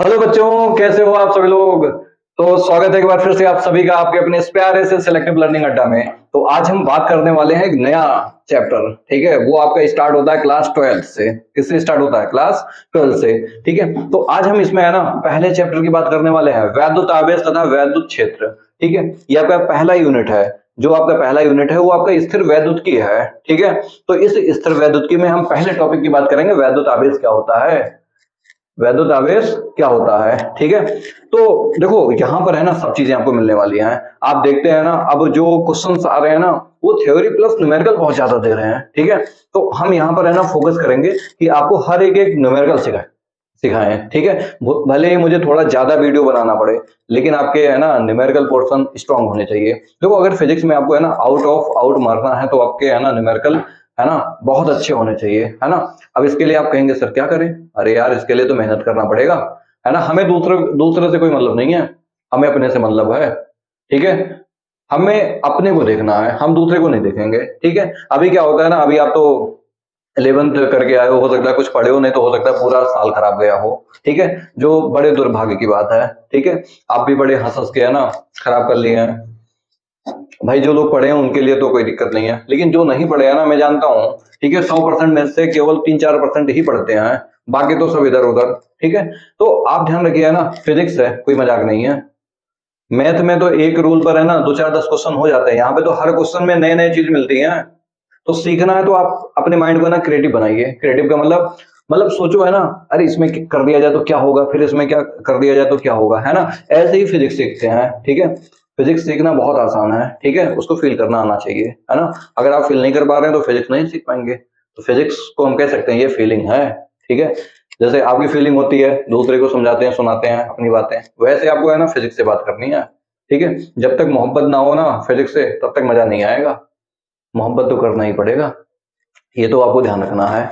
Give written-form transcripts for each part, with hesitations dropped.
Hello बच्चों, कैसे हो आप सभी लोग। तो स्वागत है एक बार फिर से आप सभी का आपके अपने इस प्यारे से सिलेक्टिव लर्निंग अड्डा में। तो आज हम बात करने वाले हैं एक नया चैप्टर। ठीक है, वो आपका स्टार्ट होता है क्लास 12 से। किससे स्टार्ट होता है? क्लास 12 से। ठीक है, तो आज हम इसमें है ना पहले चैप्टर की बात करने वाले हैं, वैद्युत आवेश तथा वैद्युत क्षेत्र। ठीक है, ये आपका पहला यूनिट है। जो आपका पहला यूनिट है वो आपका स्थिर वैद्युत की है। ठीक है, तो इस स्थिर वैद्युत की में हम पहले टॉपिक की बात करेंगे, वैद्युत आवेश क्या होता है। वैद्युत आवेश क्या होता है। ठीक है, तो देखो यहाँ पर है ना सब चीजें आपको मिलने वाली हैं। आप देखते हैं ना, अब जो क्वेश्चंस आ रहे हैं ना वो थ्योरी प्लस न्यूमेरिकल बहुत ज्यादा दे रहे हैं। ठीक है, तो हम यहाँ पर है ना फोकस करेंगे कि आपको हर एक एक न्यूमेरिकल सिखाएं। ठीक है, भले ही मुझे थोड़ा ज्यादा वीडियो बनाना पड़े, लेकिन आपके है ना न्यूमेरिकल पोर्शन स्ट्रांग होने चाहिए। देखो अगर फिजिक्स में आपको है ना आउट ऑफ आउट मारना है तो आपके है ना न्यूमेरिकल है ना बहुत अच्छे होने चाहिए, है ना। अब इसके लिए आप कहेंगे सर क्या करें। अरे यार, इसके लिए तो मेहनत करना पड़ेगा, है ना। हमें दूसरे दूसरे से कोई मतलब नहीं है, हमें अपने से मतलब है। ठीक है, हमें अपने को देखना है, हम दूसरे को नहीं देखेंगे। ठीक है, अभी क्या होता है ना, अभी आप तो 11th करके आए हो सकता है कुछ पढ़े हो, नहीं तो हो सकता है पूरा साल खराब गया हो। ठीक है, जो बड़े दुर्भाग्य की बात है। ठीक है, आप भी बड़े हंस हंस के है ना खराब कर लिए हैं। भाई जो लोग पढ़े हैं उनके लिए तो कोई दिक्कत नहीं है, लेकिन जो नहीं पढ़े हैं ना, मैं जानता हूँ। ठीक है, 100% में से केवल 3-4% ही पढ़ते हैं, बाकी तो सब इधर उधर। ठीक है, तो आप ध्यान रखिए ना, फिजिक्स है, कोई मजाक नहीं है। मैथ में तो एक रूल पर है ना 2-4-10 क्वेश्चन हो जाते हैं, यहाँ पे तो हर क्वेश्चन में नए नए चीज मिलती है। तो सीखना है तो आप अपने माइंड को ना क्रिएटिव बनाइए। क्रिएटिव का मतलब सोचो है ना, अरे इसमें कर दिया जाए तो क्या होगा, फिर इसमें क्या कर दिया जाए तो क्या होगा, है ना। ऐसे ही फिजिक्स सीखते हैं। ठीक है, फिजिक्स सीखना बहुत आसान है। ठीक है, उसको फील करना आना चाहिए, है ना। अगर आप फील नहीं कर पा रहे हैं तो फिजिक्स नहीं सीख पाएंगे। तो फिजिक्स को हम कह सकते हैं ये फीलिंग है। ठीक है, जैसे आपकी फीलिंग होती है, दूसरे को समझाते हैं सुनाते हैं अपनी बातें, वैसे आपको है ना फिजिक्स से बात करनी है। ठीक है, जब तक मोहब्बत ना हो ना फिजिक्स से तब तक मजा नहीं आएगा। मोहब्बत तो करना ही पड़ेगा, ये तो आपको ध्यान रखना है।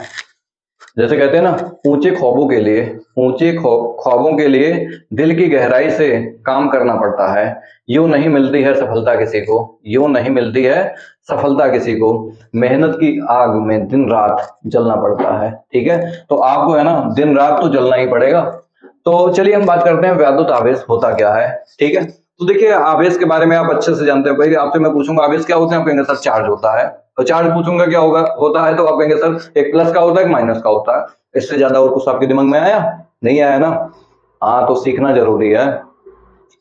जैसे कहते हैं ना, ऊंचे ख्वाबों के लिए ख्वाबों के लिए दिल की गहराई से काम करना पड़ता है। यूं नहीं मिलती है सफलता किसी को, यूं नहीं मिलती है सफलता किसी को, मेहनत की आग में दिन रात जलना पड़ता है। ठीक है, तो आपको है ना दिन रात तो जलना ही पड़ेगा। तो चलिए हम बात करते हैं वैद्युत आवेश होता क्या है। ठीक है, तो देखिए आवेश के बारे में आप अच्छे से जानते हैं। भाई आपसे मैं पूछूंगा आवेश क्या होता है, आप कहेंगे सर चार्ज होता है। तो चार्ज पूछूंगा क्या होगा होता है, तो आप कहेंगे सर एक प्लस का होता है एक माइनस का होता है। इससे ज्यादा और कुछ आपके दिमाग में आया? नहीं आया ना। हाँ, तो सीखना जरूरी है,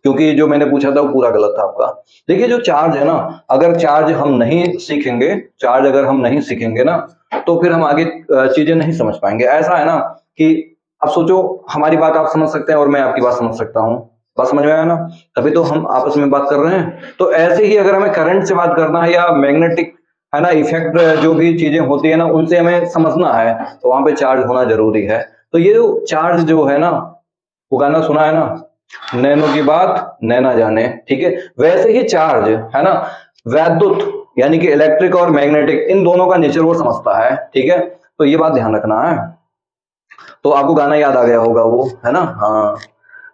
क्योंकि जो मैंने पूछा था वो पूरा गलत था आपका। देखिए जो चार्ज है ना, अगर चार्ज हम नहीं सीखेंगे, चार्ज अगर हम नहीं सीखेंगे ना, तो फिर हम आगे चीजें नहीं समझ पाएंगे। ऐसा है ना कि अब सोचो, हमारी बात आप समझ सकते हैं और मैं आपकी बात समझ सकता हूँ। बात समझ में आया ना, तभी तो हम आपस में बात कर रहे हैं। तो ऐसे ही अगर हमें करंट से बात करना है या मैग्नेटिक है ना इफेक्ट जो भी चीजें होती है ना उनसे हमें समझना है, तो वहां पे चार्ज होना जरूरी है। तो ये जो चार्ज जो है ना, वो गाना सुना है ना, नैनो की बात नैना जाने। ठीक है, वैसे ही चार्ज है ना, वैद्युत यानी कि इलेक्ट्रिक और मैग्नेटिक, इन दोनों का नेचर वो समझता है। ठीक है, तो ये बात ध्यान रखना है। तो आपको गाना याद आ गया होगा वो, है ना। हाँ,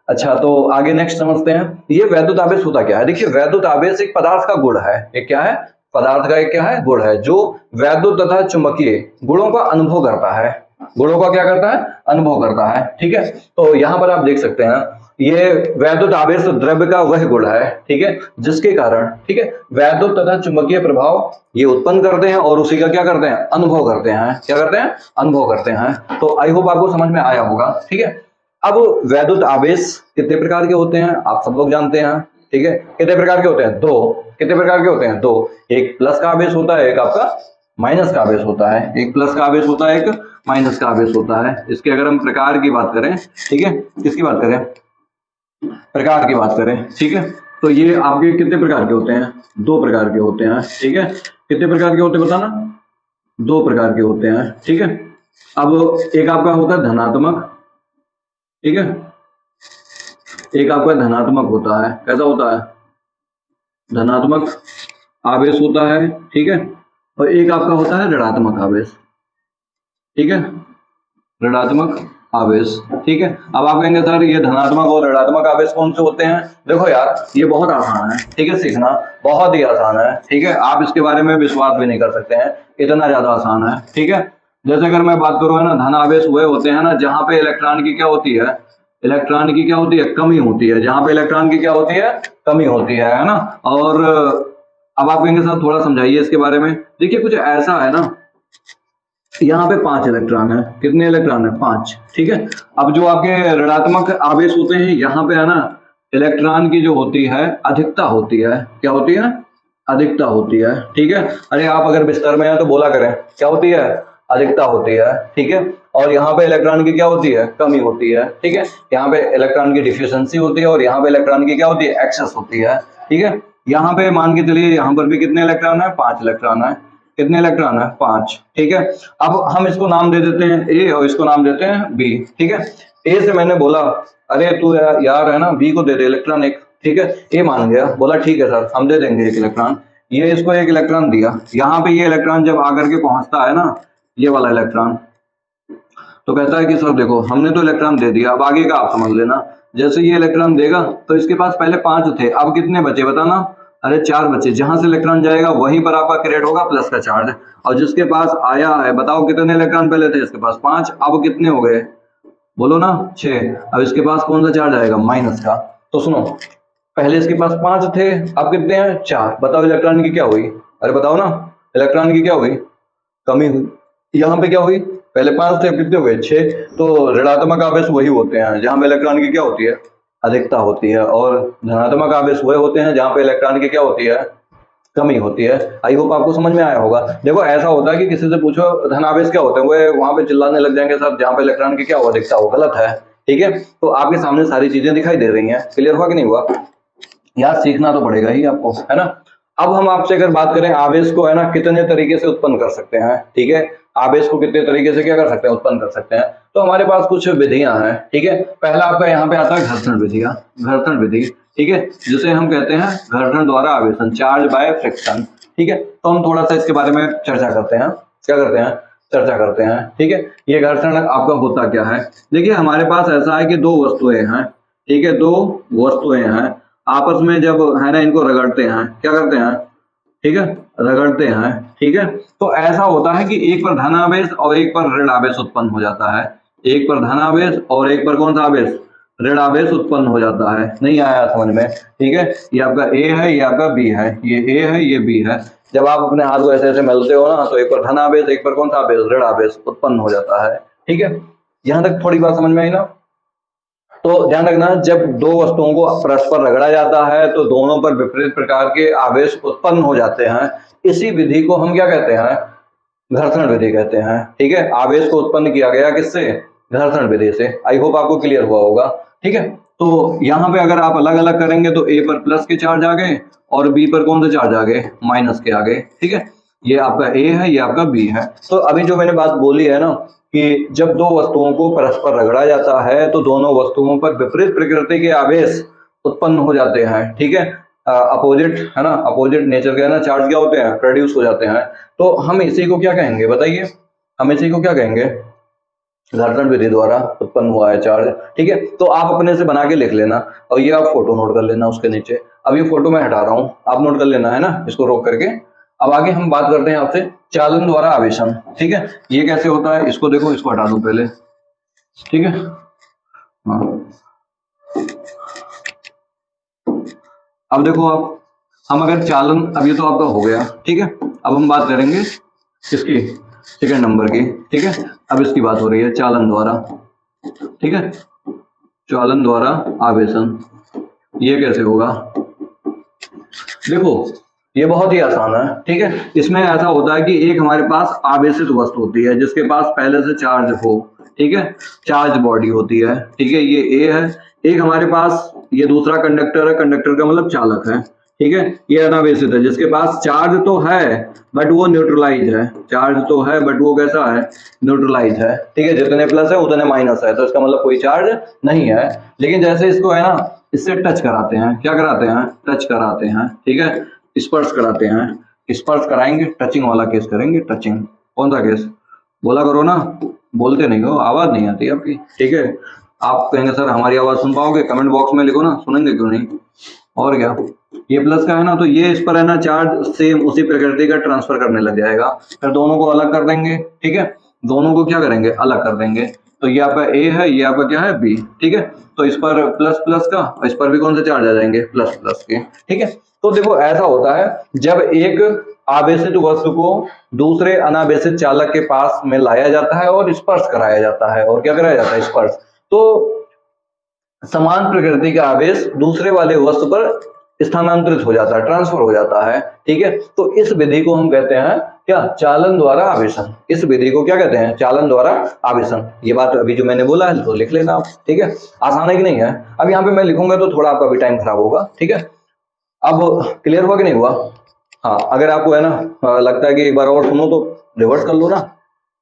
अच्छा तो आगे नेक्स्ट समझते हैं, ये वैद्युत आवेश होता क्या है। देखिए वैद्युत आवेश एक पदार्थ का गुण है। एक क्या है? पदार्थ का एक क्या है? गुण है, जो वैद्युत तथा चुंबकीय गुणों का अनुभव करता है। गुणों का क्या करता है? अनुभव करता है। ठीक है, तो यहां पर आप देख सकते हैं, ये वैद्युत आवेश द्रव्य का वह गुण है, ठीक है, जिसके कारण, ठीक है, वैद्युत तथा चुंबकीय प्रभाव ये उत्पन्न करते हैं और उसी का क्या करते हैं? अनुभव करते हैं। क्या करते हैं? अनुभव करते हैं। तो आई होप आपको समझ में आया होगा। ठीक है, अब वैद्युत आवेश कितने प्रकार के होते हैं आप सब लोग जानते हैं। ठीक है, कितने प्रकार के होते हैं? दो। कितने प्रकार के होते हैं? दो। एक प्लस का आवेश होता है, एक आपका माइनस का आवेश होता है। एक प्लस का आवेश होता है, एक माइनस का आवेश होता है। इसके अगर हम प्रकार की बात करें, ठीक है, किसकी बात करें? प्रकार की बात करें, ठीक है, तो ये आपके कितने प्रकार के होते हैं? दो प्रकार के होते हैं। ठीक है, कितने प्रकार के होते हैं बताना? दो प्रकार के होते हैं। ठीक है, अब एक आपका होता है धनात्मक, ठीक है, एक आपका धनात्मक होता है। कैसा होता है? धनात्मक आवेश होता है। ठीक है, और एक आपका होता है ऋणात्मक आवेश। ठीक है, ऋणात्मक आवेश। ठीक है, अब आप कहेंगे सर ये धनात्मक और ऋणात्मक आवेश कौन से होते हैं? देखो यार ये बहुत आसान है। ठीक है, सीखना बहुत ही आसान है। ठीक है, आप इसके बारे में विश्वास भी नहीं कर सकते हैं, इतना ज्यादा आसान है। ठीक है, जैसे अगर मैं बात करूं है ना, धन आवेश वह होते हैं ना जहां पे इलेक्ट्रॉन की क्या होती है? इलेक्ट्रॉन की क्या होती है, कमी होती है। जहां पे इलेक्ट्रॉन की क्या होती है, कमी होती है ना। और अब आप कहेंगे साहब थोड़ा समझाइए इसके बारे में। देखिए कुछ ऐसा है ना, यहाँ पे 5 इलेक्ट्रॉन है, कितने इलेक्ट्रॉन है, 5, ठीक है। अब जो आपके ऋणात्मक आवेश होते हैं, यहाँ पे है ना इलेक्ट्रॉन की जो होती है अधिकता होती है, क्या होती है, अधिकता होती है, ठीक है। अरे आप अगर बिस्तर में हैं तो बोला करें, क्या होती है, अधिकता होती है, ठीक है। और यहाँ पे इलेक्ट्रॉन की क्या होती है, कमी होती है, ठीक है। यहाँ पे इलेक्ट्रॉन की डिफिशियंसी होती है और यहाँ पे इलेक्ट्रॉन की क्या होती है, एक्सेस होती है, ठीक है। यहाँ पे मान के चलिए यहाँ पर भी कितने इलेक्ट्रॉन है, 5 इलेक्ट्रॉन है, कितने इलेक्ट्रॉन है, 5, ठीक है। अब हम इसको नाम दे देते हैं ए और इसको नाम देते हैं बी, ठीक है। ए से मैंने बोला अरे तू यार है ना बी को दे दे इलेक्ट्रॉन एक, ठीक है। ए मान गया, बोला ठीक है सर हम दे देंगे एक इलेक्ट्रॉन। ये इसको एक इलेक्ट्रॉन दिया, यहाँ पे ये इलेक्ट्रॉन जब आकर के पहुंचता है ना, ये वाला इलेक्ट्रॉन, तो कहता है कि सर देखो हमने तो इलेक्ट्रॉन दे दिया, अब आगे का आप समझ लेना। जैसे ये इलेक्ट्रॉन देगा तो इसके पास पहले 5 थे, अब कितने बचे बताना, अरे 4 बचे। जहां से इलेक्ट्रॉन जाएगा वहीं पर आपका क्रिएट होगा प्लस का चार्ज। और जिसके पास आया है, बताओ कितने इलेक्ट्रॉन पहले थे, इसके पास 5, अब कितने हो गए, बोलो ना 6। अब इसके पास कौन सा चार्ज आएगा, माइनस का। तो सुनो, पहले इसके पास 5 थे, अब कितने हैं, 4। बताओ इलेक्ट्रॉन की क्या हुई, अरे बताओ ना, इलेक्ट्रॉन की क्या हुई, कमी हुई। यहाँ पे क्या हुई, पहले 5 थे, कितने हुए, 6। तो ऋणात्मक आवेश वही होते हैं जहां पे इलेक्ट्रॉन की क्या होती है, अधिकता होती है, और धनात्मक आवेश वही होते हैं जहां पे इलेक्ट्रॉन की क्या होती है, कमी होती है। आई होप आपको समझ में आया होगा। देखो ऐसा होता है कि किसी से पूछो धनावेश क्या होते हैं, वो वहां पे चिल्लाने लग जाएंगे साहब जहां पे इलेक्ट्रॉन की क्या हो अधिकता हो, गलत है, ठीक है। तो आपके सामने सारी चीजें दिखाई दे रही हैं, क्लियर हुआ कि नहीं हुआ, यार सीखना तो पड़ेगा ही आपको, है ना। अब हम आपसे अगर बात करें आवेश को है ना कितने तरीके से उत्पन्न कर सकते हैं, ठीक है। आवेश को कितने तरीके से क्या कर सकते हैं, उत्पन्न कर सकते हैं। तो हमारे पास कुछ विधियां हैं, ठीक है। पहला आपका यहाँ पे आता है घर्षण विधियां, घर्षण विधि, ठीक है, जिसे हम कहते हैं घर्षण द्वारा आवेशन, चार्ज बाय फ्रिक्शन, ठीक है। तो हम थोड़ा सा इसके बारे में चर्चा करते हैं, क्या करते हैं, चर्चा करते हैं, ठीक है। ये घर्षण आपका होता क्या है, देखिए हमारे पास ऐसा है कि दो वस्तुएं हैं, ठीक है, दो वस्तुएं हैं, आपस में जब है ना इनको रगड़ते हैं, क्या करते हैं, ठीक है, रगड़ते हैं, ठीक है। तो ऐसा होता है कि एक पर धन आवेश और एक पर ऋण आवेश उत्पन्न हो जाता है, एक पर धन आवेश और एक पर कौन सा आवेश, ऋण आवेश उत्पन्न हो जाता है। नहीं आया समझ में, ठीक है। ये आपका ए है, ये आपका बी है, ये ए है, ये बी है। जब आप अपने हाथ को ऐसे ऐसे मिलते हो ना, तो एक पर धन आवेश एक पर कौन सा आवेश, ऋण आवेश उत्पन्न हो जाता है, ठीक है। यहां तक थोड़ी बात समझ में आई ना। तो ध्यान रखना, जब दो वस्तुओं को परस्पर रगड़ा जाता है तो दोनों पर विपरीत प्रकार के आवेश उत्पन्न हो जाते हैं। इसी विधि को हम क्या कहते हैं, घर्षण विधि कहते हैं, ठीक है। आवेश को उत्पन्न किया गया किससे, घर्षण विधि से। आई होप आपको क्लियर हुआ होगा, ठीक है। तो यहाँ पे अगर आप अलग अलग करेंगे तो ए पर प्लस के चार्ज आ गए और बी पर कौन से चार्ज आ गए, माइनस के आ गए, ठीक है। ये आपका ए है, ये आपका बी है। तो अभी जो मैंने बात बोली है ना कि जब दो वस्तुओं को परस्पर रगड़ा जाता है तो दोनों वस्तुओं पर विपरीत प्रकृति के आवेश उत्पन्न हो जाते हैं, ठीक है। अपोजिट है ना, अपोजिट नेचर के है ना चार्ज क्या होते हैं, प्रोड्यूस हो जाते हैं। तो हम इसी को क्या कहेंगे बताइए, हम इसी को क्या कहेंगे, घर्षण विधि द्वारा उत्पन्न हुआ है चार्ज, ठीक है। तो आप अपने से बना के लिख लेना और ये आप फोटो नोट कर लेना उसके नीचे। अब ये फोटो मैं हटा रहा हूं, आप नोट कर लेना, है ना, इसको रोक करके। अब आगे हम बात करते हैं आपसे चालन द्वारा आवेशन, ठीक है। ये कैसे होता है, इसको देखो, इसको हटा दो पहले, ठीक है। हाँ अब देखो आप, हम अगर चालन, अब ये तो आपका हो गया, ठीक है। अब हम बात करेंगे किसकी, सेकंड नंबर की, ठीक है। अब इसकी बात हो रही है चालन द्वारा, ठीक है, चालन द्वारा आवेशन। ये कैसे होगा, देखो ये बहुत ही आसान है, ठीक है। इसमें ऐसा होता है कि एक हमारे पास आवेशित वस्तु होती है जिसके पास पहले से चार्ज हो, ठीक है, चार्ज बॉडी होती है, ठीक है, ये ए है। एक हमारे पास ये दूसरा कंडक्टर है, कंडक्टर का मतलब चालक है, ठीक है। ये अनावेशित है जिसके पास चार्ज तो है बट वो न्यूट्रलाइज है, चार्ज तो है बट वो कैसा है, न्यूट्रलाइज है, ठीक है। जितने प्लस है उतने माइनस है, तो इसका मतलब कोई चार्ज नहीं है। लेकिन जैसे इसको है ना, इससे टच कराते हैं, क्या कराते हैं, टच कराते हैं, ठीक है, स्पर्श कराते हैं, स्पर्श कराएंगे, टचिंग वाला केस करेंगे, टचिंग, कौन सा केस, बोला करो ना, बोलते नहीं हो, आवाज नहीं आती आपकी, ठीक है। आप कहेंगे सर हमारी आवाज सुन पाओगे, कमेंट बॉक्स में लिखो ना, सुनेंगे क्यों नहीं, और क्या। ये प्लस का है ना, तो ये इस पर है ना चार्ज सेम उसी प्रकृति का ट्रांसफर करने लग जाएगा, फिर दोनों को अलग कर देंगे, ठीक है, दोनों को क्या करेंगे, अलग कर देंगे। तो ये आपका ए है, ये आपका क्या है बी, ठीक है। तो इस पर प्लस प्लस का और इस पर भी कौन से चार्ज आ जाएंगे, प्लस प्लस के, ठीक है। तो देखो ऐसा होता है जब एक आवेशित वस्तु को दूसरे अनावेशित चालक के पास में लाया जाता है और स्पर्श कराया जाता है, और क्या कराया जाता है, स्पर्श। तो समान प्रकृति का आवेश दूसरे वाले वस्तु पर स्थानांतरित हो जाता है, ट्रांसफर हो जाता है, ठीक है। तो इस विधि को हम कहते हैं क्या, चालन द्वारा आवेशन। इस विधि को क्या कहते हैं, चालन द्वारा आवेशन। ये बात अभी जो मैंने बोला है तो लिख लेना आप, ठीक है। आसान है कि नहीं है। अब यहाँ पे मैं लिखूंगा तो थोड़ा आपका भी टाइम खराब होगा, ठीक है। अब क्लियर हुआ कि नहीं हुआ। हाँ, अगर आपको है ना लगता है कि एक बार और सुनो तो रिवर्स कर लो ना,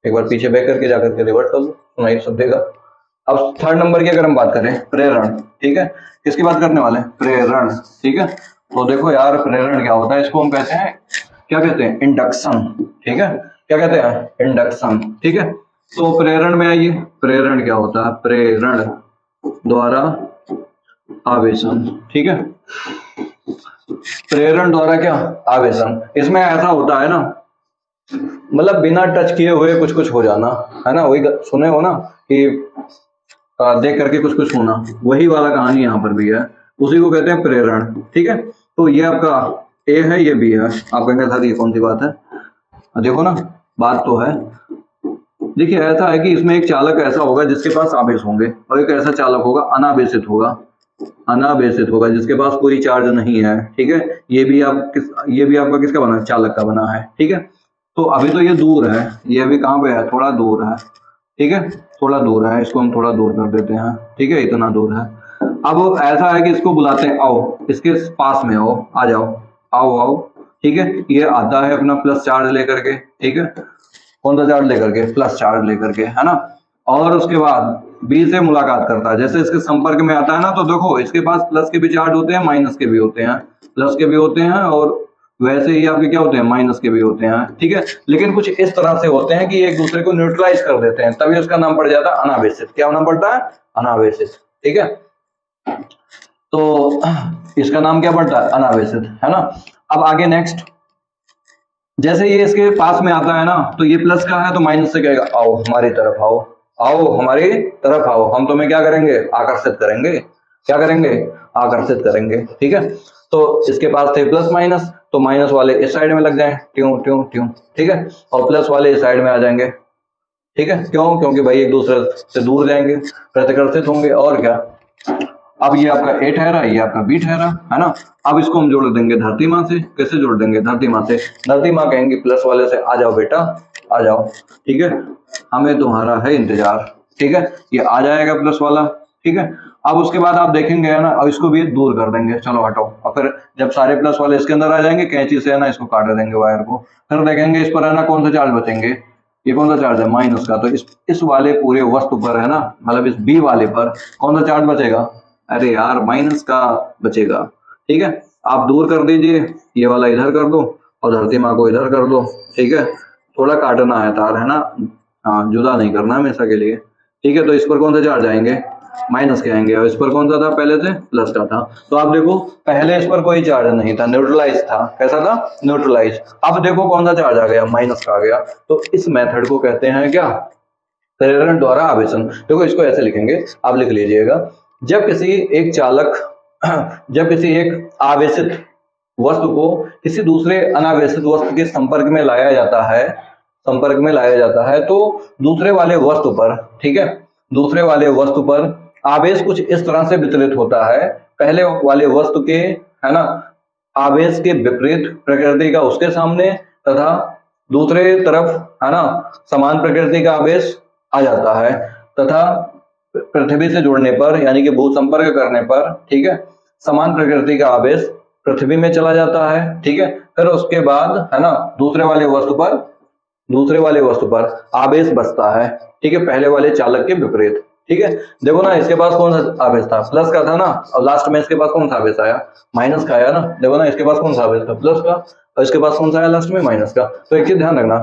एक बार पीछे बैक करके जाकर के रिवर्स कर लो, सुनाई सब देगा। अब थर्ड नंबर की अगर हम बात करें, प्रेरण, ठीक है। किसकी बात करने वाले हैं, प्रेरण, ठीक है। तो देखो यार, प्रेरण क्या होता है, इसको हम कहते हैं, क्या कहते हैं, इंडक्शन, ठीक है। क्या कहते हैं, इंडक्शन, ठीक है। तो प्रेरण में आइए, प्रेरण क्या होता है, प्रेरण द्वारा आवेशन, ठीक है। प्रेरण द्वारा क्या, आवेशन। इसमें ऐसा होता है ना, मतलब बिना टच किए हुए कुछ कुछ हो जाना, है ना। वही सुने हो ना कि देख करके कुछ कुछ होना, वही वाला कहानी यहाँ पर भी है, उसी को कहते हैं प्रेरण, ठीक है। तो ये आपका ए है, ये बी है। आप कहेंगे सर ये कौन सी बात है, देखो ना बात तो है। देखिए ऐसा है कि इसमें एक चालक ऐसा होगा जिसके पास आवेश होंगे, और एक ऐसा चालक होगा अनावेशित होगा, अनावेशित होगा जिसके पास कोई चार्ज नहीं है, ठीक है। ये भी आपका किसका बना है, चालक का बना है, ठीक है। तो अभी तो ये दूर है, ये अभी कहाँ पे है, थोड़ा दूर है, ठीक है, थोड़ा दूर है। इसको हम थोड़ा दूर कर देते हैं, ठीक है, इतना दूर है। अब ऐसा है कि इसको बुलाते हैं, आओ इसके पास में आओ, आ जाओ, आओ आओ, ठीक है। ये आता है अपना प्लस चार्ज लेकर के, ठीक है। कौन सा चार्ज लेकर के, प्लस चार्ज लेकर के, है ना। और उसके बाद बी से मुलाकात करता है, जैसे इसके संपर्क में आता है ना, तो देखो इसके पास प्लस के भी चार्ज होते हैं, माइनस के भी होते हैं, प्लस के भी होते हैं, और वैसे ही आपके क्या होते हैं, माइनस के भी होते हैं, ठीक है। लेकिन कुछ इस तरह से होते हैं कि एक दूसरे को न्यूट्रलाइज कर देते हैं, तभी उसका नाम पड़ जाता है अनावेशित। क्या नाम पड़ता है, अनावेशित, ठीक है। तो इसका नाम क्या पड़ता है, अनावेशित, है ना। अब आगे नेक्स्ट, जैसे ये इसके पास में आता है ना, तो ये प्लस का है तो माइनस से कहेगा आओ हमारी तरफ आओ, आओ हमारी तरफ आओ, हम तुम्हें क्या करेंगे, आकर्षित करेंगे, क्या करेंगे, आकर्षित करेंगे, ठीक है। तो इसके पास थे प्लस माइनस, तो माइनस वाले इस साइड में लग जाए, ट्यूं ट्यूं ट्यूं, ठीक है, और प्लस वाले इस साइड में आ जाएंगे, ठीक है। क्यों, क्योंकि भाई एक दूसरे से दूर जाएंगे, प्रतिकर्षित होंगे, और क्या। अब ये आपका ए ठहरा, ये आपका बी ठहरा, है ना। अब इसको हम जोड़ देंगे धरती माँ से, कैसे जोड़ देंगे, धरती माँ से। धरती माँ कहेंगे प्लस वाले से आ जाओ बेटा, आ जाओ, ठीक है, हमें तुम्हारा है इंतजार, ठीक है। ये आ जाएगा प्लस वाला, ठीक है। अब उसके बाद आप देखेंगे है ना, अब इसको भी दूर कर देंगे, चलो हटाओ। और फिर जब सारे प्लस वाले इसके अंदर आ जाएंगे, कैंची से है ना इसको काट देंगे वायर को, फिर देखेंगे इस पर है ना कौन सा चार्ज बचेंगे, ये कौन सा चार्ज है, माइनस का। तो इस वाले पूरे वस्तु पर है ना, मतलब इस बी वाले पर कौन सा चार्ज बचेगा, अरे यार माइनस का बचेगा, ठीक है। आप दूर कर दीजिए, ये वाला इधर कर दो और धरती माँ को इधर कर दो, ठीक है। थोड़ा काटना है तार, है ना, हाँ जुदा नहीं करना हमेशा के लिए, ठीक है। तो इस पर कौन सा चार्ज आएंगे, माइनस के आएंगे, और इस पर कौन सा था, पहले से प्लस का था। तो आप देखो पहले इस पर कोई चार्ज नहीं था, न्यूट्रलाइज था, कैसा था, न्यूट्रलाइज। अब देखो कौन सा चार्ज आ गया, माइनस का आ गया। तो इस मेथड को कहते हैं क्या, प्रेरण द्वारा आवेशन। देखो इसको ऐसे लिखेंगे, आप लिख लीजिएगा, जब किसी एक चालक जब किसी एक आवेशित वस्तु को किसी दूसरे अनावेशित वस्तु के संपर्क में लाया जाता है, संपर्क में लाया जाता है, तो दूसरे वाले वस्तु पर, ठीक है, दूसरे वाले वस्तु पर आवेश कुछ इस तरह से वितरित होता है, पहले वाले वस्तु के, है ना, आवेश के विपरीत प्रकृति का उसके सामने, तथा दूसरे तरफ है ना समान प्रकृति का आवेश आ जाता है, तथा पृथ्वी से जुड़ने पर यानी कि भू संपर्क करने पर, ठीक है, समान प्रकृति का आवेश पृथ्वी में चला जाता है, ठीक है। फिर उसके बाद है ना दूसरे वाले वस्तु पर आवेश बचता है, ठीक है, पहले वाले चालक के विपरीत, ठीक है। देखो ना इसके पास कौन सा आवेश था, प्लस का था ना, और लास्ट में इसके पास कौन सा आवेश आया, माइनस का आया ना। देखो ना इसके पास कौन सा आवेश था, प्लस का, और इसके पास कौन सा आया लास्ट में, माइनस का। तो एक चीज ध्यान रखना,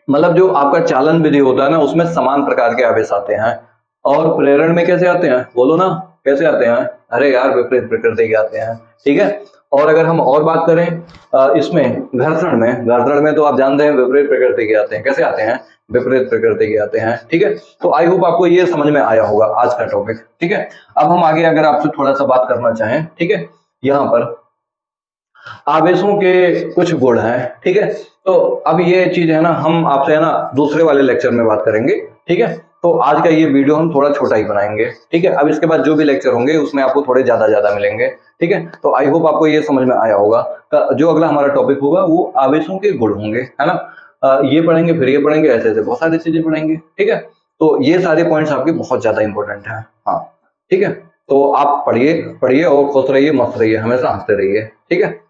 मतलब जो आपका चालन विधि होता है ना, उसमें समान प्रकार के आवेश आते हैं, और प्रेरण में कैसे आते हैं, बोलो ना कैसे आते हैं, अरे यार विपरीत प्रकृति के आते हैं, ठीक है। और अगर हम और बात करें इसमें घर्षण में तो आप जानते हैं विपरीत प्रकृति के आते हैं। कैसे आते हैं? विपरीत प्रकृति के आते हैं। ठीक है, तो आई होप आपको ये समझ में आया होगा आज का टॉपिक। ठीक है, अब हम आगे अगर आपसे थोड़ा सा बात करना चाहें, ठीक है, यहाँ पर आवेशों के कुछ गुण हैं। ठीक है, तो अब ये चीज है ना, हम आपसे है ना दूसरे वाले लेक्चर में बात करेंगे। ठीक है, तो आज का ये वीडियो हम थोड़ा छोटा ही बनाएंगे। ठीक है, अब इसके बाद जो भी लेक्चर होंगे उसमें आपको थोड़े ज्यादा मिलेंगे। ठीक है, तो आई होप आपको ये समझ में आया होगा। जो अगला हमारा टॉपिक होगा वो आवेशों के गुण होंगे, है ना। ये पढ़ेंगे, फिर ये पढ़ेंगे, ऐसे ऐसे बहुत सारी चीजें पढ़ेंगे। ठीक है, तो ये सारे पॉइंट्स आपके बहुत ज्यादा इंपॉर्टेंट है। हाँ, ठीक है, तो आप पढ़िए पढ़िए और खुश रहिए, मस्त रहिए, हमेशा हंसते रहिए। ठीक है।